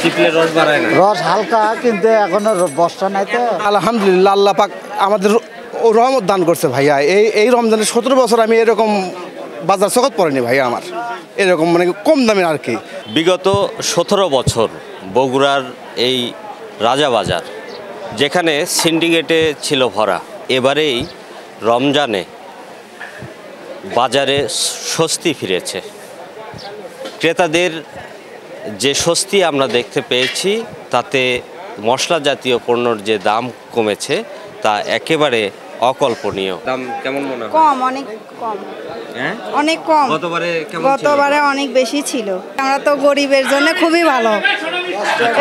চিপলে রস বাড়ায় না, রস হালকা, কিন্তু এখনো বর্ষা নাই তো। আলহামদুলিল্লাহ, আল্লাহ পাক আমাদের রহমত দান করছে ভাইয়া। এই রমজানে 17 বছর আমি এরকম বাজার চকত পড়েনি ভাইয়া, আমার এরকম মানে কম দামের আর কি। বিগত 17 বছর বগুড়ার এই রাজাবাজার যেখানে সিন্ডিকেটে ছিল ভরা, এবারেই রমজানে বাজারে স্বস্তি ফিরেছে। ক্রেতাদের যে স্বস্তি আমরা দেখতে পেয়েছি, তাতে মশলা জাতীয় পণ্যর যে দাম কমেছে তা একেবারে অকল্পনীয়। দাম কেমন মনে হয়? কম, অনেক কম। হ্যাঁ, অনেক কম। গতবারে অনেক বেশি ছিল। আমরা তো গরিবের জন্য খুবই ভালো,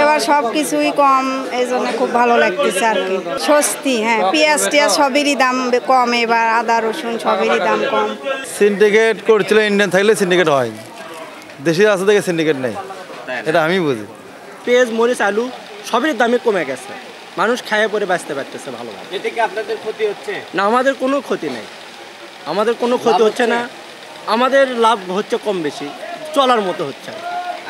এবার সব কিছুই কম, এই জন্য খুব ভালো লাগতেছে আর কি। স্বস্তি, হ্যাঁ। পেঁয়াজ টিয়াজ সবেরই দাম কম, এবার আদা রসুন সবেরই দাম কম। সিন্ডিকেট করছিল, ইন্ডিয়ান থাকলে সিন্ডিকেট হয়, দেশে আছে দেখে সিন্ডিকেট নেই, এটা আমি বুঝি। পেঁয়াজ মরিচ আলু সবের দামে কমে গেছে, মানুষ খাইয়ে পরে বাঁচতে পারতেছে ভালোভাবে। এতে কি আপনাদের ক্ষতি হচ্ছে? না, আমাদের কোনো ক্ষতি নেই, আমাদের কোনো ক্ষতি হচ্ছে না, আমাদের লাভ হচ্ছে কম বেশি, চলার মতো হচ্ছে।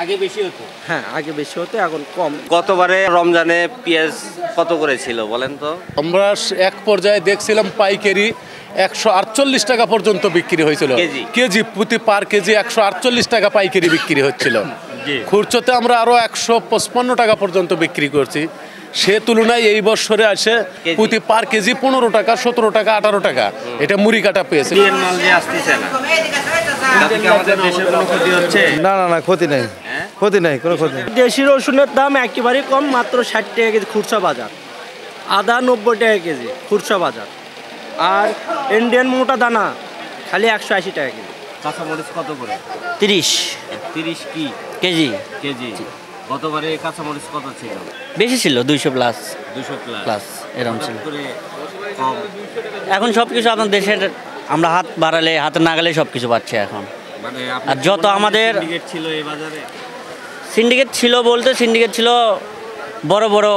আগে বেশি হতো? হ্যাঁ, আগে বেশি হতো, এখন কম। গতবারে রমজানে পেঁয়াজ কত করে ছিল বলেন তো? আমরা এক পর্যায়ে দেখছিলাম পাইকারি 148 টাকা পর্যন্ত বিক্রি হয়েছিল, কেজি প্রতি পার কেজি 148 টাকা পাইকারি বিক্রি হচ্ছিল। খুচরাতে আমরা আরো 155 টাকা পর্যন্ত বিক্রি করছি। সে তুলনায় এই বছরে আসে প্রতি পার কেজি 15 টাকা, 17 টাকা, 18 টাকা এটা মুড়ি কাটা পেয়েছে। না না না, ক্ষতি নেই, ক্ষতি নেই, কোনো ক্ষতি নেই। দেশি রসুনের দাম একেবারেই কম, মাত্র 60 টাকা কেজি খুচরা বাজার। আদা 90 টাকা কেজি খুচরা বাজার। আর ইন্ডিয়ান মোটা দানা খালি 180 টাকা কেজি। কাঁচামরিচ কত করে? 30 কি কেজি। গতবারে কাঁচামরিচ কত ছিল? বেশি ছিল, 200 প্লাস এরকম ছিল। এখন সব কিছু আপনার দেশের, আমরা হাত বাড়ালে হাতে না গেলে সব কিছু পাচ্ছে এখন। আর যত আমাদের সিন্ডিকেট ছিল বলতে, সিন্ডিকেট ছিল বড় বড়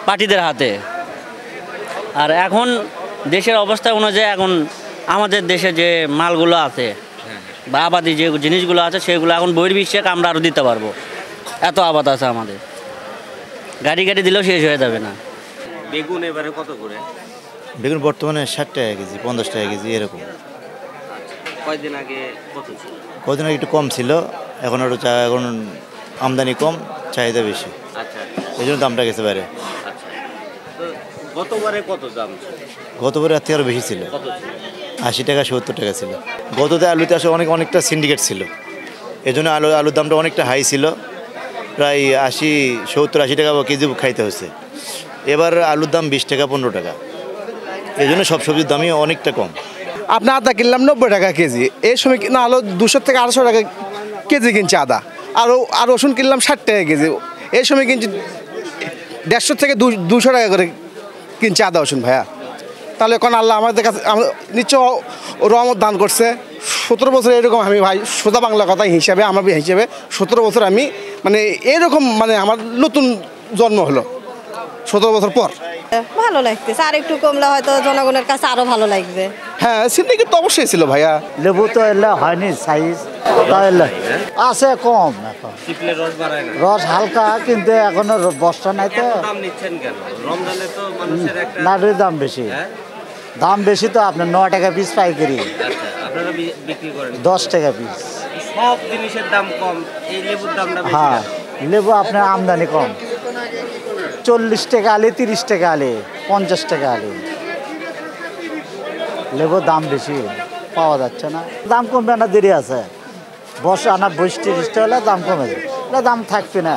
পার্টিদের হাতে। আর এখন দেশের অবস্থা অনুযায়ী এখন আমাদের দেশে যে মালগুলো আছে বা আবাদি যে জিনিসগুলো আছে, সেগুলো এখন বহির্বিশ্বে আমরা আরও দিতে পারবো, এত আবাদ আছে আমাদের। গাড়ি দিলেও শেষ হয়ে যাবে না। বেগুন এবারে কত করে? বেগুন বর্তমানে 60 টাকা কেজি, 50 টাকা কেজি এরকম। কয়েকদিন আগে কত ছিল? কদিন আগে একটু কম ছিল, এখন একটু এখন আমদানি কম, চাহিদা বেশি, এই জন্য দামটা গেছে বাইরে। গতবারে কত দাম ছিল? গতবারে এর থেকে আরও বেশি ছিল, 80 টাকা 70 টাকা ছিল। গততে আলুতে আসলে অনেকটা সিন্ডিকেট ছিল, এই জন্য আলুর দামটা অনেকটা হাই ছিল, প্রায় 70-80 টাকা কেজি খাইতে হচ্ছে। এবার আলুর দাম 20 টাকা 15 টাকা, এই জন্য সব সবজির দামই অনেকটা কম। আপনার আদা কিনলাম 90 টাকা কেজি, এই সময় না হলো 200 থেকে 800 টাকা কেজি কিনছে আদা। আর রসুন কিনলাম 60 টাকা কেজি, এই সময় কিনছি 150 থেকে 200 টাকা করে কিনছে আদা রসুন ভাইয়া। তাহলে এখন আল্লাহ আমাদের কাছে নিশ্চয় রহমত দান করছে। 17 বছর এরকম আমি ভাই, সোজা বাংলা কথা হিসাবে, আমার হিসেবে 17 বছর আমি মানে এরকম মানে আমার নতুন জন্ম হলো 17 বছর পর। ভালো লাগতেছে, আর একটু কমলে হয়তো জনগণের কাছে আরো ভালো লাগবে। হ্যাঁ, সিন্ডিকেট তো অবশ্যই ছিল ভাইয়া। লেবু তো এলে হয়নি, সাইজ আছে কম, এখন চিপলে রস বাড়ায় না, রস হালকা, কিন্তু এখনো বর্ষা নাই তো। দাম নিচ্ছেন কেন? রমজানে তো মানুষের একটা নাড়ির দাম বেশি। দাম বেশি তো, আপনার 9 টাকা পিস পাইকারি। আপনারা বিক্রি করেন 10 টাকা পিস। সব জিনিসের দাম কম, এই লেবুর দামটা বেশি। হ্যাঁ, লেবু আপনার আমদানি কম, 40 টাকা আলি, 30 টাকা আলি, 50 টাকা আলি। লেবুর দাম বেশি, পাওয়া যাচ্ছে না। দাম কমবে না, দেরি আছে। বর্ষা না, বৃষ্টি হলে দাম কমে যাবে, দাম থাকবে না।